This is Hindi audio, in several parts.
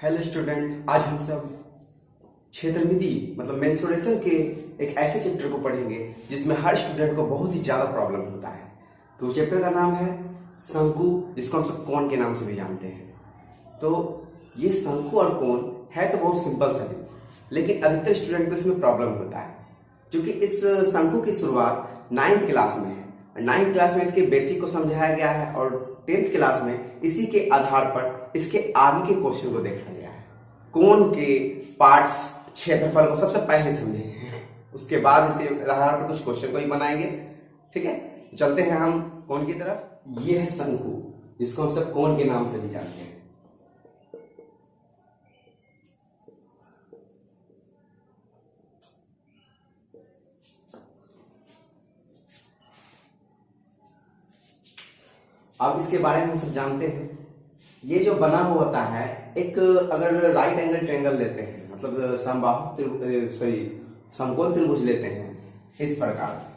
हेलो स्टूडेंट, आज हम सब क्षेत्रमिति मतलब मेंसुरेशन के एक ऐसे चैप्टर को पढ़ेंगे जिसमें हर स्टूडेंट को बहुत ही ज्यादा प्रॉब्लम होता है। तो चैप्टर का नाम है शंकु, जिसको हम सब कोण के नाम से भी जानते हैं। तो ये शंकु और कोण है तो बहुत सिंपल सा चीज, लेकिन अधिकतर स्टूडेंट को इसमें प्रॉब्लम होता है क्योंकि इस शंकु की शुरुआत 9th क्लास में है। 9th क्लास में इसके बेसिक को समझाया गया है और 10th क्लास में इसी के आधार पर इसके आगे के क्वेश्चन को देखा गया है। कोण के पार्ट्स, क्षेत्रफल को सबसे पहले समझेंगे, उसके बाद इसके आधार पर कुछ क्वेश्चन को ही बनाएंगे। ठीक है, चलते हैं हम कोण की तरफ। ये है शंकु, जिसको हम सब कोण के नाम से भी जानते हैं। अब इसके बारे में हम सब जानते हैं। ये जो बना हुआ होता है, एक अगर राइट एंगल ट्रायंगल लेते हैं, मतलब समकोण त्रिभुज लेते हैं इस प्रकार से,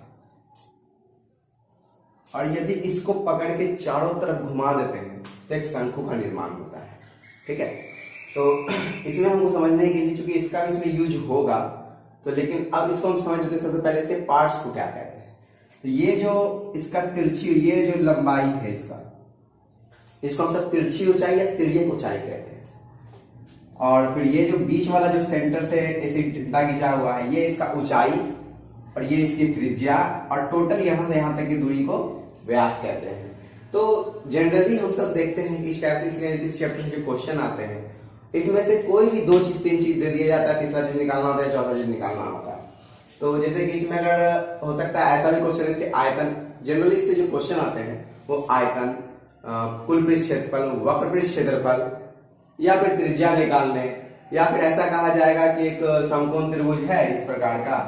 और यदि इसको पकड़ के चारों तरफ घुमा देते हैं तो एक शंकु का निर्माण होता है। ठीक है, तो इसमें हमको समझने के लिए, चूंकि इसका भी इसमें यूज होगा, तो लेकिन अब इसको हम समझ लेते हैं। सबसे पहले इसके पार्ट्स को क्या कहते हैं। तो ये जो इसका तिरछी, ये जो लंबाई है इसको हम सब तिरछी ऊंचाई या तिर्यक ऊंचाई कहते हैं। और फिर ये जो बीच वाला जो सेंटर से ऐसे टिड्डा खिंचा हुआ है, ये इसका ऊंचाई और ये इसकी त्रिज्या, और टोटल यहां से यहां तक की दूरी को व्यास कहते हैं। तो जनरली हम सब देखते हैं कि इस चैप्टर से जो क्वेश्चन आते हैं, इसमें से कोई भी 2 चीज 3 चीज दे दिया जाता है, तीसरा चीज निकालना होता है, चौथा चीज निकालना होता है। तो जैसे कि इसमें अगर हो सकता है ऐसा भी क्वेश्चन, इसके आयतन, जनरली इससे जो क्वेश्चन आते हैं वो आयतन, कुल पृष्ठ क्षेत्रफल, वक्र पृष्ठ क्षेत्रफल, या फिर त्रिज्या निकालने, या फिर ऐसा कहा जाएगा कि एक समकोण त्रिभुज है इस प्रकार का,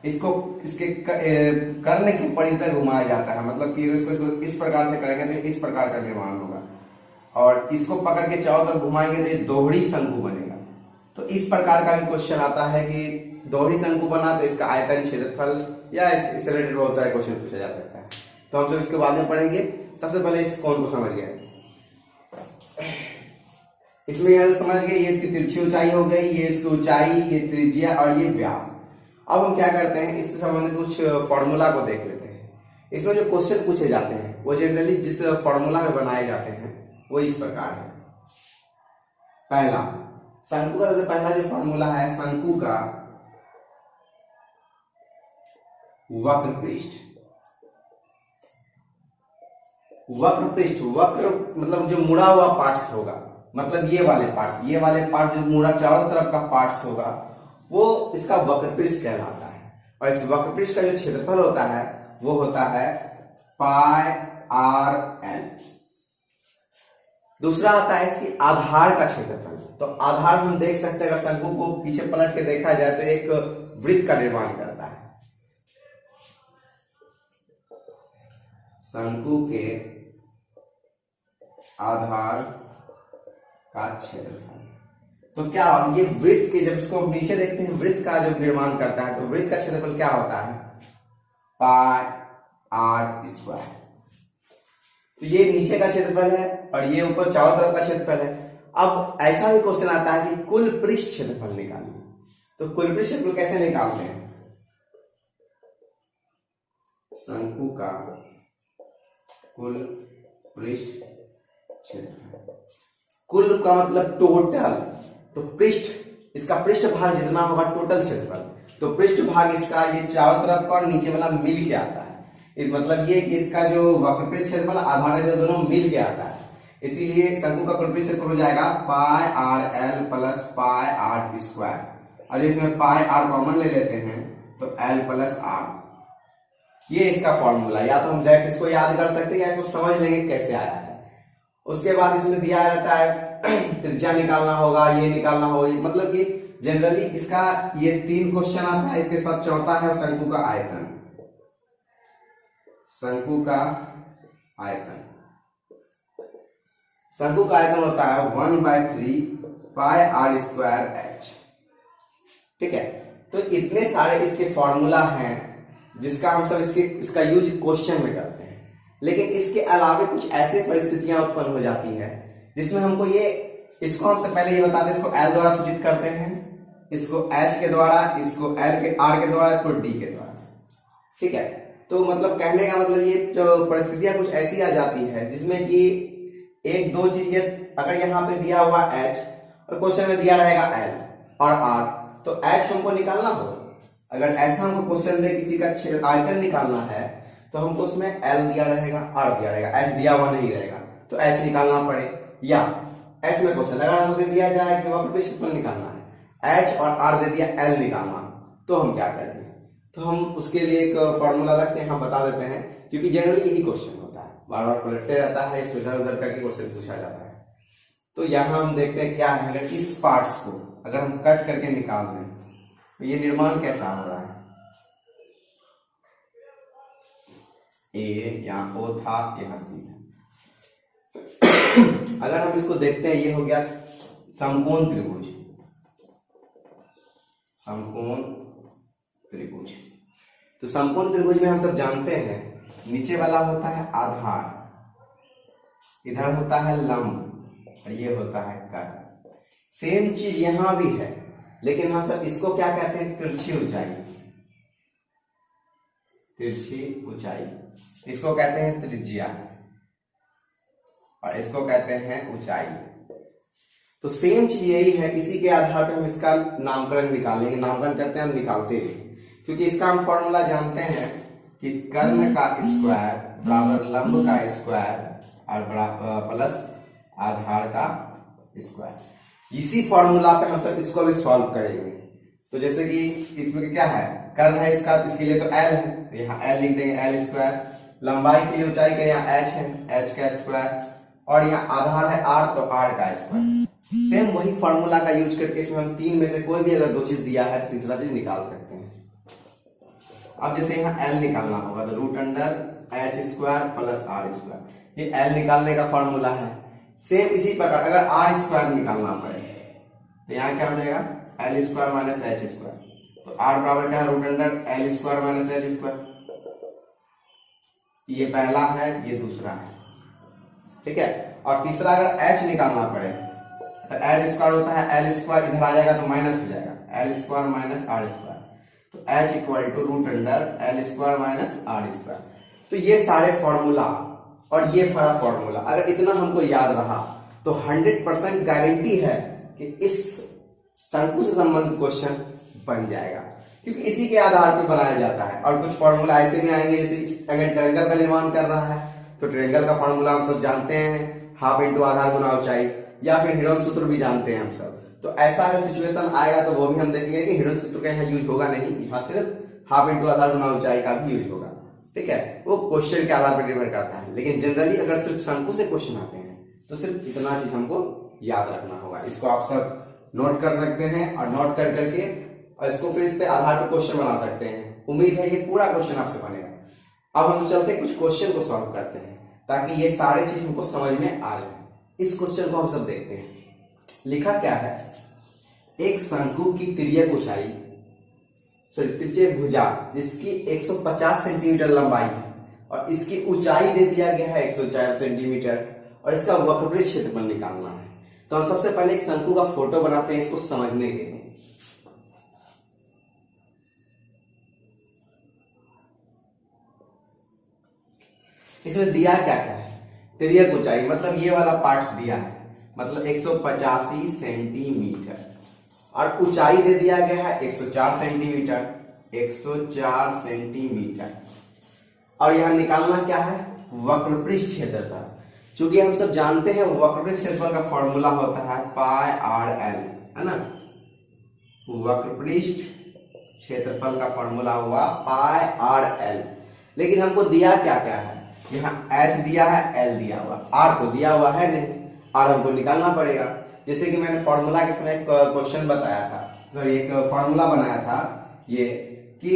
इसको इसके करने के परिधि तक घुमाया जाता है, मतलब कि इसको इस प्रकार से करेंगे तो इस प्रकार का निर्माण होगा, और इसको पकड़ के चारों तरफ घुमाएंगे तो दोहरी शंकु बनेगा। तो इस प्रकार का भी क्वेश्चन आता है कि दोहरी शंकु बना तो इसका आयतन, क्षेत्रफल, या इससे रिलेटेड बहुत सारे क्वेश्चन पूछा जा सकता है। तो हम सब इसके बाद में पढ़ेंगे। सबसे पहले इस कोण को समझ गए, इसमें यह समझ गए, ये इसकी तिरछी ऊंचाई हो गई, ये इसकी ऊंचाई, ये त्रिज्या और ये व्यास। अब हम क्या करते हैं, इससे संबंधित कुछ फॉर्मूला को देख लेते हैं। इसमें जो क्वेश्चन पूछे जाते हैं वो जनरली जिस फॉर्मूला में बनाए जाते हैं वो इस प्रकार है। पहला, शंकु का सबसे पहला जो फॉर्मूला है, शंकु का वक्र पृष्ठ। वक्र पृष्ठ, वक्र मतलब जो मुड़ा हुआ पार्ट्स होगा, मतलब ये वाले पार्ट जो मुड़ा चारों तरफ का पार्ट्स होगा, वो इसका वक्र पृष्ठ कहलाता है। और इस वक्र पृष्ठ का जो क्षेत्रफल होता है वो होता है पाई आर एल। दूसरा आता है इसकी आधार का क्षेत्रफल। तो आधार हम देख सकते हैं, अगर शंकु को पीछे पलट के देखा जाए तो एक वृत्त का निर्माण करता है। शंकु के आधार का क्षेत्रफल, तो क्या ये वृत्त के, जब इसको नीचे देखते हैं, वृत्त का जो निर्माण करता है, तो वृत्त का क्षेत्रफल क्या होता है, पाई आर स्क्वायर। तो ये नीचे का क्षेत्रफल है और ये ऊपर चारों तरफ का क्षेत्रफल है। अब ऐसा भी क्वेश्चन आता है कि कुल पृष्ठ क्षेत्रफल निकालिए। तो कुल पृष्ठ क्षेत्रफल कैसे निकालते हैं, शंकु का कुल पृष्ठ क्षेत्रफल, कुल का मतलब टोटल, तो पृष्ठ, इसका पृष्ठ भाग जितना होगा टोटल क्षेत्रफल, तो पृष्ठ भाग इसका ये चारों तरफ का और नीचे वाला मिल के आता है। इस मतलब ये कि इसका जो वक्र पृष्ठ क्षेत्रफल, आधार का दोनों मिल के आता है, इसीलिए शंकु का कुल पृष्ठ क्षेत्रफल हो जाएगा pi R L plus pi R square. और इसमें पाई आर कॉमन ले लेते हैं तो एल प्लस आर। ये इसका फॉर्मूला, या तो हम डायरेक्ट इसको याद कर सकते हैं या इसको समझ लेंगे कैसे आया है। उसके बाद इसमें दिया रहता है त्रिज्या निकालना होगा, ये निकालना होगा, मतलब कि जनरली इसका ये 3 क्वेश्चन आता है, इसके साथ चौथा है शंकु का आयतन। शंकु का आयतन, शंकु का आयतन होता है 1/3 पाई आर स्क्वायर एच। ठीक है, तो इतने सारे इसके फॉर्मूला हैं जिसका हम सब इसका यूज क्वेश्चन में करते हैं। लेकिन इसके अलावा कुछ ऐसे परिस्थितियां उत्पन्न हो जाती है जिसमें हमको ये इसको हम सबसे पहले ये बता दें, इसको L द्वारा सूचित करते हैं, इसको H के द्वारा, इसको L के R के द्वारा, इसको D के द्वारा। ठीक है, तो मतलब कहने का मतलब ये जो परिस्थितियां कुछ ऐसी आ जाती है जिसमें कि एक दो चीजें, अगर यहाँ पे दिया हुआ H और क्वेश्चन में दिया रहेगा L और R, तो H हमको निकालना होगा। अगर ऐसा हमको क्वेश्चन दे किसी का आयतन निकालना है तो हमको उसमें L दिया रहेगा, R दिया रहेगा, H दिया हुआ नहीं रहेगा तो H निकालना पड़े। या S में क्वेश्चन अगर हमको दे दिया जाए कि वक्र क्षेत्रफल निकालना है, H और R दे दिया L निकालना, तो हम क्या करेंगे? तो हम उसके लिए एक फॉर्मूला अलग से यहाँ बता देते हैं, क्योंकि जनरली यही क्वेश्चन होता है, बार बार पलटते रहता है, इसको इधर उधर करके क्वेश्चन पूछा जाता है। तो यहाँ हम देखते हैं क्या है, अगर इस पार्ट्स को अगर हम कट करके निकाल दें तो ये निर्माण कैसा हो रहा है, ए यहाँ O था, यहाँ C है। अगर हम इसको देखते हैं, ये हो गया समकोण त्रिभुज, समकोण त्रिभुज। तो समकोण त्रिभुज में हम सब जानते हैं नीचे वाला होता है आधार, इधर होता है लंब और ये होता है कर्ण। सेम चीज यहां भी है, लेकिन हम सब इसको क्या कहते हैं? तिरछी ऊंचाई, तिरछी ऊंचाई। इसको कहते हैं त्रिज्या और इसको कहते हैं ऊंचाई। तो सेम चीज यही है, इसी के आधार पर हम इसका नामकरण निकालेंगे, नामकरण करते हैं हम, निकालते भी, क्योंकि इसका हम फॉर्मूला जानते हैं कि कर्ण का स्क्वायर बराबर लंब का स्क्वायर और प्लस आधार का स्क्वायर। इसी फॉर्मूला पे हम सब इसको भी सॉल्व करेंगे। तो जैसे कि इसमें क्या है, कर्ण है इसका, इसके लिए तो L है, तो यहाँ L लिख देंगे, L स्क्वायर। लंबाई के लिए ऊंचाई के लिए यहाँ H है, H का स्क्वायर, और यहाँ आधार है R, तो R का स्क्वायर। सेम वही फॉर्मूला का यूज करके इसमें हम तीन में से कोई भी अगर दो चीज दिया है तो तीसरा चीज निकाल सकते हैं। अब जैसे यहाँ L निकालना होगा तो root under H square plus R square, ये L निकालने का फॉर्मूला है। सेम इसी प्रकार अगर R स्क्वायर निकालना पड़े तो यहाँ क्या हो जाएगा, L square minus H square, तो R बराबर क्या है, root under L square minus H square. ये पहला है, ये दूसरा है, ठीक है। और तीसरा अगर H निकालना पड़े तो L स्क्वायर होता है L स्क्वायर, इधर आ जाएगा तो माइनस हो जाएगा, L square minus R square, तो H equal to root under L square minus R square. तो ये सारे फॉर्मूला और ये सारा फॉर्मूला अगर इतना हमको याद रहा तो 100% गारंटी है कि इस शंकु से संबंधित क्वेश्चन बन जाएगा, क्योंकि इसी के आधार पर बनाया जाता है। और कुछ फॉर्मूला ऐसे भी आएंगे, जैसे अगर ट्रायंगल का निर्माण कर रहा है तो ट्रायंगल का फॉर्मूला हम सब जानते हैं, हाफ इंटू आधार गुना ऊंचाई, या फिर हिडन सूत्र भी जानते हैं हम सब। तो ऐसा अगर सिचुएशन आएगा तो वो भी हम देखेंगे कि हिडन सूत्र का यहाँ यूज होगा नहीं, यहाँ सिर्फ हाफ इंटू आधार गुना ऊंचाई का भी यूज होगा, ठीक है। वो क्वेश्चन के आधार पर निर्भर करता है, लेकिन जनरली अगर सिर्फ शंकु से क्वेश्चन आते हैं तो सिर्फ इतना चीज हमको याद रखना होगा। इसको आप सब नोट कर सकते हैं और नोट कर करके और इसको फिर इस पे आधार पर क्वेश्चन बना सकते हैं। उम्मीद है ये पूरा क्वेश्चन आपसे बनेगा। अब हम चलते कुछ क्वेश्चन को सॉल्व करते हैं ताकि ये सारे चीज हमको समझ में आ जाए। इस क्वेश्चन को हम सब देखते हैं। लिखा क्या है, एक शंकु की तिर्यक ऊंचाई तिर्यक भुजा जिसकी 150 सेंटीमीटर लंबाई है और इसकी ऊंचाई दे दिया गया है 104 सेंटीमीटर और इसका वक्रवृत्त क्षेत्रफल निकालना है। तो हम सबसे पहले एक शंकु का फोटो बनाते हैं इसको समझने के लिए। इसमें दिया क्या क्या है, तिर्यक ऊंचाई मतलब ये वाला पार्ट दिया है, मतलब 185 सेंटीमीटर और ऊंचाई दे दिया गया है 104 सेंटीमीटर, 104 सेंटीमीटर। और यहां निकालना क्या है, वक्रपृष्ठ क्षेत्रफल। चूंकि हम सब जानते हैं वक्रपृष्ठ क्षेत्रफल का फॉर्मूला होता है पाई आर एल, है ना। वक्रपृष्ठ क्षेत्रफल का फॉर्मूला हुआ पाई आर एल। लेकिन हमको दिया क्या क्या है, यहाँ H दिया है, L दिया हुआ, R तो दिया हुआ है नहीं, R हमको निकालना पड़ेगा। जैसे कि मैंने फॉर्मूला के समय क्वेश्चन बताया था, सॉरी एक फॉर्मूला बनाया था ये कि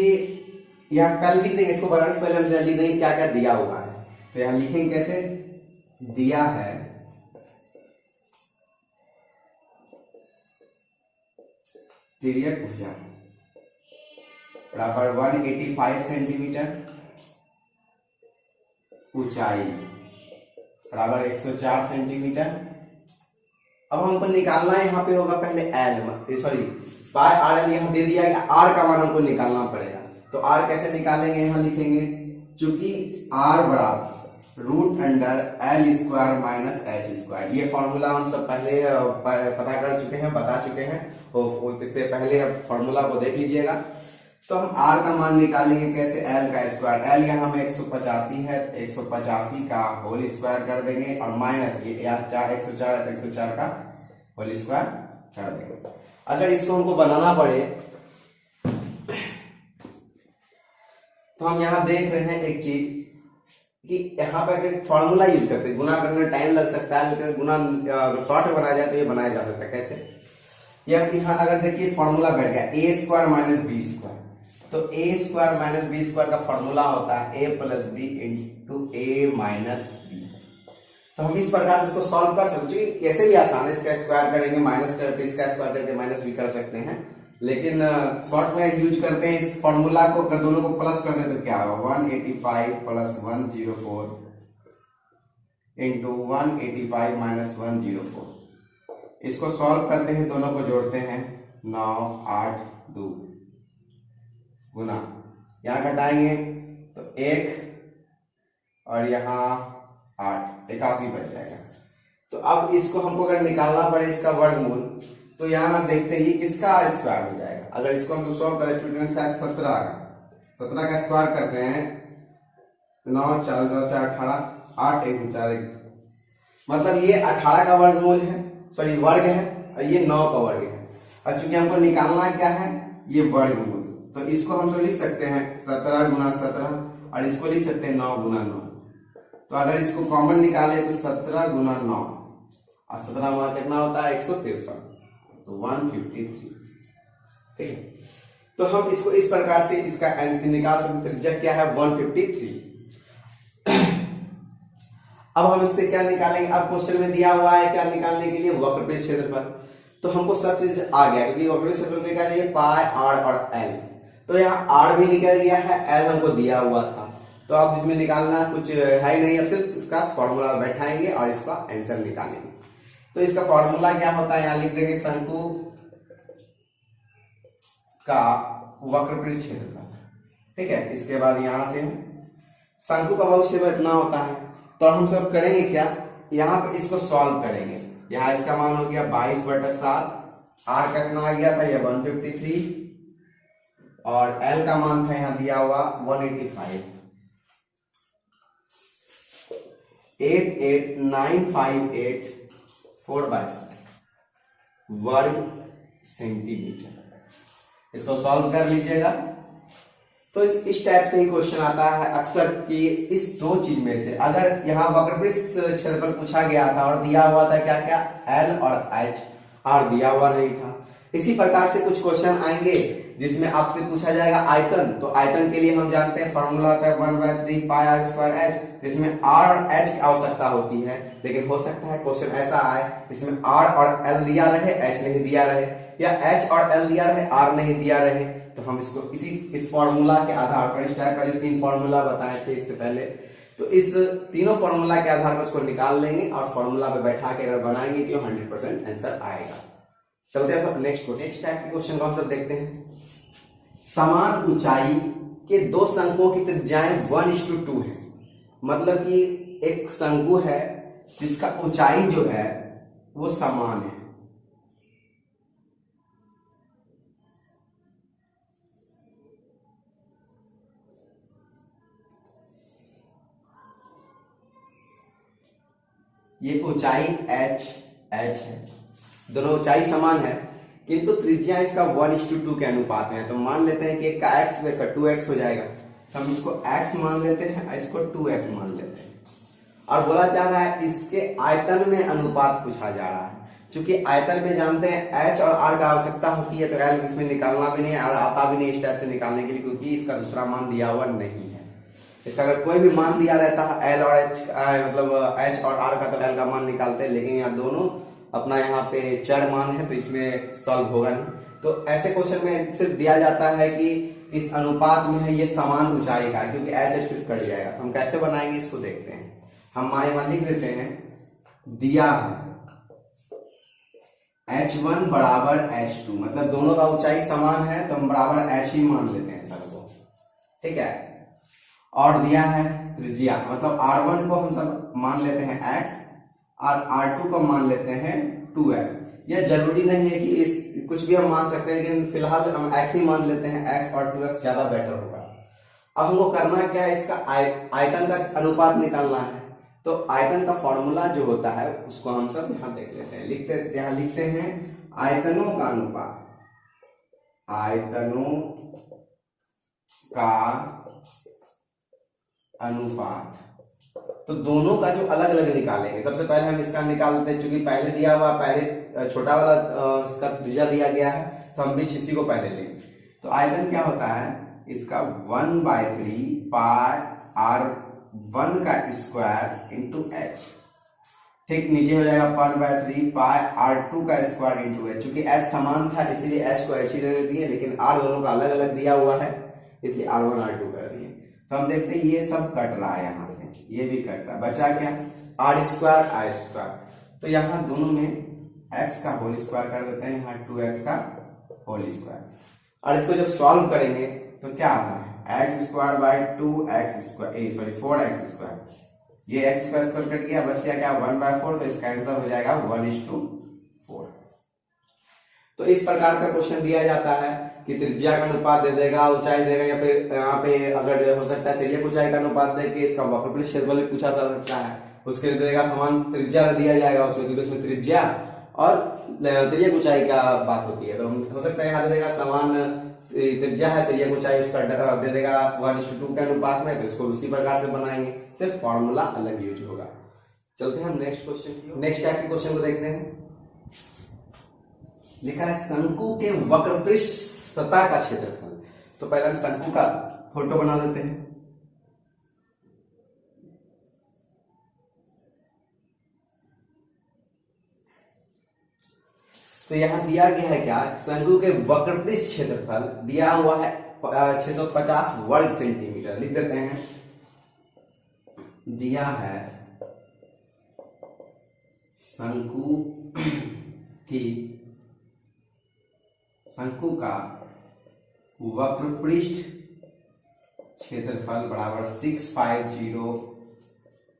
यहाँ पहले लिख देंगे, इसको बनाने से पहले हम लिख देंगे क्या क्या दिया हुआ है। तो यहाँ लिखेंगे कैसे, दिया है तिर्यक भुजा बराबर 185 सेंटीमीटर, ऊंचाई बराबर 104 सेंटीमीटर अब हमको निकालना यहाँ पे होगा पहले एल, सॉरी पाई आर एल यहाँ दे दिया, आर का मान हमको निकालना पड़ेगा। तो आर कैसे निकालेंगे, यहाँ लिखेंगे चूंकि आर बराबर root under L square minus H square. ये फॉर्मूला हम सब पहले पता कर चुके हैं, बता चुके हैं, और इससे पहले अब फॉर्मूला को देख लीजिएगा। तो हम आर का मान निकालेंगे कैसे, एल का स्क्वायर, एल यहाँ में 185 है, 185 का होल स्क्वायर कर देंगे, और माइनस ये यहाँ 104 है तो 104 का होल स्क्वायर कर देंगे। अगर इसको हमको बनाना पड़े तो हम यहाँ देख रहे हैं एक चीज कि यहाँ पे अगर फॉर्मूला यूज करते हैं, गुना करने में टाइम लग सकता है, लेकिन गुना अगर शॉर्ट में बनाया जाए तो ये बनाया जा सकता है। कैसे, ये यहाँ अगर देखिए फॉर्मूला बैठ गया ए स्क्वायर माइनस बी स्क्वायर, तो ए स्क्वायर माइनस बी स्क्वायर का फॉर्मूला होता है ए प्लस बी इंटू ए माइनस बी। तो हम इस प्रकार से इसको सॉल्व कर सकते हैं, कैसे भी आसान है, इसका स्क्वायर करेंगे माइनस करके, इसका स्क्वायर करके माइनस भी कर सकते हैं, लेकिन शॉर्ट में यूज करते हैं इस फॉर्मूला को। अगर दोनों को प्लस कर दे तो क्या होगा, 185 प्लस 104 इंटू 185 माइनस 104। इसको सॉल्व करते हैं, दोनों को जोड़ते हैं, 9 8 2 गुना, यहाँ घटाएंगे तो 1 और यहाँ 8, 81 बच जाएगा। तो अब इसको हमको अगर निकालना पड़े इसका वर्गमूल, तो यहाँ देखते ही किसका स्क्वायर हो जाएगा। अगर इसको हम सॉल्व करें, स्टूडेंट शायद 17 का स्क्वायर करते हैं, 9 4 4 18, 8 1 4 1, मतलब ये 18 का वर्गमूल है, सॉरी वर्ग है, और ये 9 का वर्ग है। और चूंकि हमको निकालना क्या है, ये वर्गमूल, तो इसको हम लिख सकते हैं 17 गुना 17, और इसको लिख सकते हैं 9 गुना 9। तो अगर इसको कॉमन निकाले तो 17 गुना 9 और 17 गुना कितना होता है, 153, तो 153। ठीक है, तो हम इसको इस प्रकार से इसका आंसर निकाल सकते हैं। जब क्या है 153। अब हम इससे क्या निकालेंगे, अब क्वेश्चन में दिया हुआ है क्या निकालने के लिए, वक्रपृष्ठ क्षेत्रफल। तो हमको सब चीज आ गया, क्योंकि वक्रपृष्ठ क्षेत्रफल निकाल जाइए पाई आर और एल, तो यहाँ आर भी निकल गया है, एल हमको दिया हुआ था, तो अब इसमें निकालना कुछ है ही नहीं, अब सिर्फ इसका फॉर्मूला बैठाएंगे और इसका आंसर निकालेंगे। तो इसका फॉर्मूला क्या होता है, यहाँ लिख देंगे शंकु का वक्रपृष्ठ क्षेत्रफल। ठीक है, इसके बाद यहां से शंकु का वक्रपृष्ठ क्षेत्रफल इतना होता है। तो हम सब करेंगे क्या, यहाँ पे इसको सॉल्व करेंगे। यहाँ इसका मान हो गया 22/7, आर का कितना आ गया था, यह 153, और एल का मान था यहाँ दिया हुआ 185, 88958 वर्ग सेंटीमीटर। इसको सॉल्व कर लीजिएगा। तो इस टाइप से ही क्वेश्चन आता है अक्सर कि इस दो चीज में से, अगर यहाँ वक्रपृष्ठ क्षेत्रफल पूछा गया था और दिया हुआ था क्या क्या, एल और एच, आर दिया हुआ नहीं था। इसी प्रकार से कुछ क्वेश्चन आएंगे जिसमें आपसे पूछा जाएगा आयतन। तो आयतन के लिए हम जानते हैं फॉर्मूला होता है 1/3 पाई आर स्क्वायर एच, जिसमें आर और एच की आवश्यकता होती है। लेकिन हो सकता है क्वेश्चन ऐसा आए जिसमें आर और एल दिया रहे, एच नहीं दिया रहे, या एच और एल दिया रहे, आर नहीं दिया रहे। तो हम इसको इस फॉर्मूला के आधार पर, इस टाइप का जो 3 फॉर्मूला बताए थे इससे पहले, तो इस तीनों फॉर्मूला के आधार पर उसको निकाल लेंगे और फॉर्मूला पे बैठा के अगर बनाएंगे तो 100% आंसर आएगा। चलते हैं सब नेक्स्ट क्वेश्चन। नेक्स्ट टाइप के क्वेश्चन को हम सब देखते हैं। समान ऊंचाई के दो शंकुओं की त्रिज्याएं 1:2 है। मतलब कि एक शंकु है जिसका ऊंचाई जो है वो समान है। ये ऊंचाई h है, दोनों ऊंचाई समान है, किंतु त्रिज्या इसका 1:2 के अनुपात में है। तो मान लेते हैं कि एक का x का 2x हो जाएगा, तो हम इसको x मान लेते हैं, इसको 2x मान लेते हैं। और बोला जा रहा है इसके आयतन में अनुपात पूछा जा रहा है। क्योंकि आयतन में जानते हैं h और r का आवश्यकता होती है, तो l इसमें निकालना भी नहीं है और आता भी नहीं इस टाइप से निकालने के लिए, क्योंकि इसका दूसरा मान दिया हुआ नहीं है। इसका अगर कोई भी मान दिया रहता है एल और एच, मतलब एच और आर का, तो एल का मान निकालते हैं। लेकिन यहाँ दोनों अपना यहाँ पे चर मान है, तो इसमें सॉल्व होगा नहीं। तो ऐसे क्वेश्चन में सिर्फ दिया जाता है कि इस अनुपात में है, ये समान ऊंचाई का है, क्योंकि एच एच कट जाएगा। तो हम कैसे बनाएंगे इसको देखते हैं। हम यहाँ लिख देते हैं, दिया है h1 बराबर h2, मतलब दोनों का ऊंचाई समान है तो हम बराबर h ही मान लेते हैं सबको, ठीक है। और दिया है त्रिज्या, मतलब r1 को हम सब मान लेते हैं x और r2 को मान लेते हैं 2x। यह जरूरी नहीं है कि इस कुछ भी हम मान सकते हैं, लेकिन फिलहाल हम x ही मान लेते हैं, x और 2x ज्यादा बेटर होगा। अब हमको करना क्या है, इसका आयतन का अनुपात निकालना है। तो आयतन का फॉर्मूला जो होता है उसको हम सब यहां देख लेते हैं, लिखते हैं आयतनों का अनुपात, आयतनों का अनुपात। तो दोनों का जो अलग अलग निकालेंगे, सबसे पहले हम इसका निकालते हैं, क्योंकि पहले दिया हुआ, पहले छोटा वाला इसका त्रिज्या दिया गया है तो हम भी इसी को पहले लेंगे। तो आयतन क्या होता है इसका 1/3 पाई r1 का स्क्वायर इंटू h, ठीक। नीचे हो जाएगा 1/3 पाई r2 का स्क्वायर इंटू h। चूंकि h समान था इसीलिए h को h ही रहने दिए, लेकिन r दोनों का अलग अलग दिया हुआ है इसलिए r1 r2 कर दिए। तो हम देखते हैं ये सब कट रहा है, यहां से ये भी कट रहा है, बचा क्या r स्क्वायर i स्क्वायर। तो यहाँ दोनों में x का होल स्क्वायर कर देते हैं, यहाँ 2x का होल स्क्वायर। और इसको जब सॉल्व करेंगे तो क्या आता है x square by 2x square, sorry 4x square, ये x स्क्वायर स्क्वायर कट गया, बच गया क्या 1/4। तो इसका आंसर हो जाएगा 1:4। तो इस प्रकार का क्वेश्चन दिया जाता है कि त्रिज्या का अनुपात दे देगा, ऊंचाई देगा, या फिर यहाँ पे अगर हो सकता है त्रिज्या ऊंचाई का अनुपात दे के इसका वक्रपृष्ठ क्षेत्रफल भी पूछा जा सकता है, उसके लिए देगा समान त्रिज्या दिया जाएगा उसमें, क्योंकि उसमें त्रिज्या और त्रिज्या ऊंचाई का बात होती है। तो हो सकता है यहाँ दे देगा समान त्रिज्या है, त्रिज्या ऊंचाई उसका दे देगा 1:2 के अनुपात में, तो इसको उसी प्रकार से बनाएंगे, सिर्फ फॉर्मूला अलग यूज होगा। चलते हैं हम नेक्स्ट क्वेश्चन, नेक्स्ट टाइप के क्वेश्चन को देखते हैं। लिखा है शंकु के वक्रपृष्ठ सतह का क्षेत्रफल। तो पहले हम शंकु का फोटो बना देते हैं। तो यहां दिया गया है क्या, शंकु के वक्रपृष्ठ क्षेत्रफल दिया हुआ है 650 वर्ग सेंटीमीटर। लिख देते हैं, दिया है शंकु का वक्रपृष्ठ क्षेत्रफल बराबर 650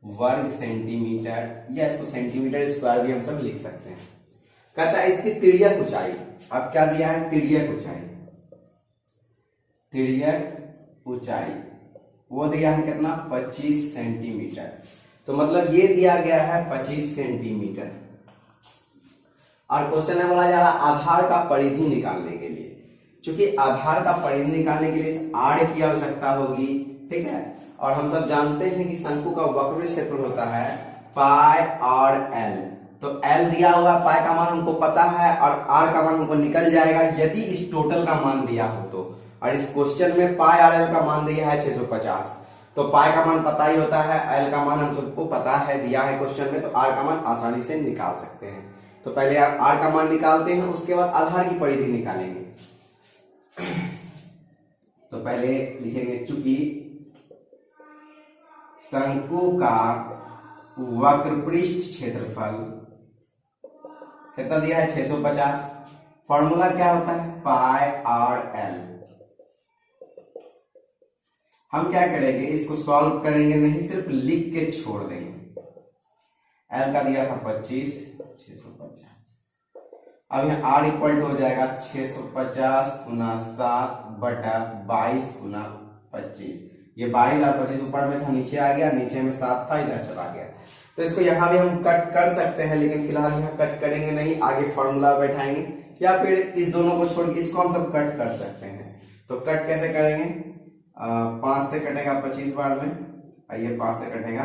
वर्ग सेंटीमीटर, या इसको सेंटीमीटर स्क्वायर भी हम सब लिख सकते हैं। कहता है इसकी तिर्यक ऊंचाई, अब क्या दिया है तिर्यक ऊंचाई वो दिया है कितना 25 सेंटीमीटर। तो मतलब ये दिया गया है 25 सेंटीमीटर। और क्वेश्चन में बोला जा रहा आधार का परिधि निकालने के लिए, क्योंकि आधार का परिधि निकालने के लिए r की आवश्यकता होगी, ठीक है। और हम सब जानते हैं कि शंकु का वक्रपृष्ठ क्षेत्रफल होता है पाई और l। तो l दिया हुआ, पाई का मान हमको पता है और r का मान हमको निकल जाएगा यदि इस टोटल का मान दिया हो तो। और इस क्वेश्चन में पाई और l का मान दिया है 650, तो पाई का मान पता ही होता है, l का मान हम सबको पता है, दिया है क्वेश्चन में, तो r का मान आसानी से निकाल सकते हैं। तो पहले आप r का मान निकालते हैं, उसके बाद आधार की परिधि निकालेंगे। तो पहले लिखेंगे चूंकि शंकु का वक्रपृष्ठ क्षेत्रफल कितना दिया है 650, फॉर्मूला क्या होता है पाई और l। हम क्या करेंगे, इसको सॉल्व करेंगे नहीं, सिर्फ लिख के छोड़ देंगे। l का दिया था 25, 650। अब यहाँ r इक्वल टू हो जाएगा 650 गुना 7 बटा 22 गुना 25। ये 22 और 25 ऊपर में था, नीचे आ गया, नीचे में 7 था, इधर चला गया। तो इसको यहाँ भी हम कट कर सकते हैं, लेकिन फिलहाल यहाँ कट करेंगे नहीं, आगे फॉर्मूला बैठाएंगे, या फिर इस दोनों को छोड़ के इसको हम सब कट कर सकते हैं। तो कट कैसे करेंगे, 5 से कटेगा 25 बार में, ये 5 से कटेगा,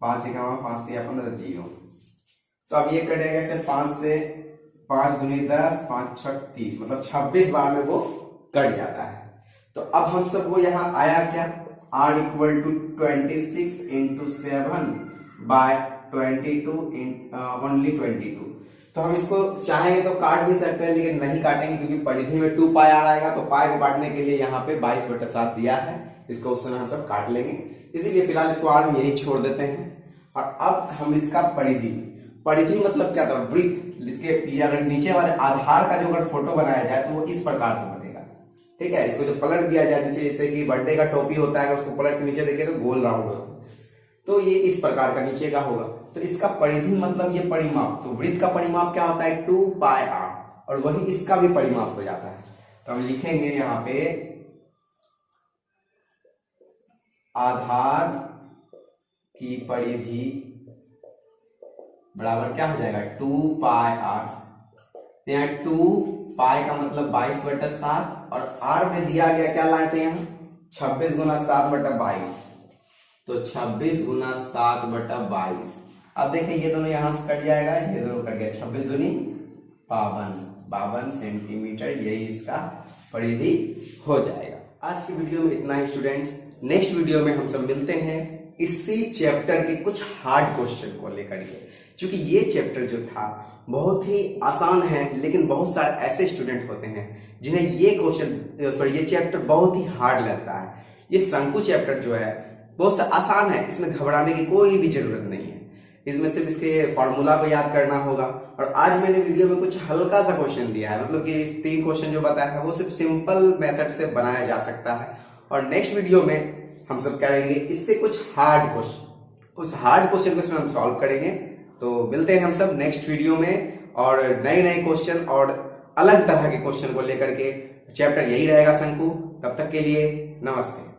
5 ही 5 दिया 15 0। तो अब ये कटेगा से 5 से 5 दूनी 10, 5 6 30, मतलब 26 बार में वो कट जाता है। तो अब हम सब वो यहाँ आया क्या, r equal to 26 into 7 by 22 only 22। तो हम इसको चाहेंगे तो काट भी सकते हैं, लेकिन नहीं काटेंगे क्योंकि परिधि में 2 पाई आएगा। तो पाई को काटने के लिए यहाँ पे 22/7 दिया है, इसको उस समय हम सब काट लेंगे, इसीलिए फिलहाल इसको r में यही छोड़ देते हैं। और अब हम इसका परिधि मतलब क्या था, वृत्त, इसके ये अगर नीचे वाले आधार का जो अगर फोटो बनाया जाए तो वो इस प्रकार से बनेगा। ठीक है, इसको जो पलट दिया जाए नीचे, जैसे कि बर्थडे का टोपी होता है, उसको पलट के नीचे देखे तो गोल राउंड होता है, तो ये इस प्रकार का नीचे का होगा। तो इसका परिधि मतलब ये परिमाप, तो वृत्त का परिमाप क्या होता है 2 पाई r, और वही इसका भी परिमाप हो जाता है। तो हम लिखेंगे यहाँ पे आधार की परिधि बराबर क्या हो जाएगा 2 पाई r। तो यहाँ 2 पाई का मतलब 22/7, और r में दिया गया क्या लाए थे यहाँ 26 गुना 7/22, तो 26 गुना 7/22। अब देखिए ये दोनों यहां से कट जाएगा, ये दोनों कट गया, 26 दूनी 52 सेंटीमीटर, यही इसका परिधि हो जाएगा। आज की वीडियो में इतना ही स्टूडेंट्स। नेक्स्ट वीडियो में हम सब मिलते हैं इसी चैप्टर के कुछ हार्ड क्वेश्चन को लेकर के, क्योंकि ये चैप्टर जो था बहुत ही आसान है, लेकिन बहुत सारे ऐसे स्टूडेंट होते हैं जिन्हें ये चैप्टर बहुत ही हार्ड लगता है। ये शंकु चैप्टर जो है बहुत सा आसान है, इसमें घबराने की कोई भी जरूरत नहीं है। इसमें सिर्फ इसके फॉर्मूला को याद करना होगा। और आज मैंने वीडियो में कुछ हल्का सा क्वेश्चन दिया है, मतलब कि 3 क्वेश्चन जो बताया है वो सिर्फ सिंपल मेथड से बनाया जा सकता है। और नेक्स्ट वीडियो में हम सब करेंगे इससे कुछ हार्ड क्वेश्चन, उस हार्ड क्वेश्चन को इसमें हम सॉल्व करेंगे। तो मिलते हैं हम सब नेक्स्ट वीडियो में, और नए क्वेश्चन और अलग तरह के क्वेश्चन को लेकर के। चैप्टर यही रहेगा शंकु। तब तक के लिए नमस्ते।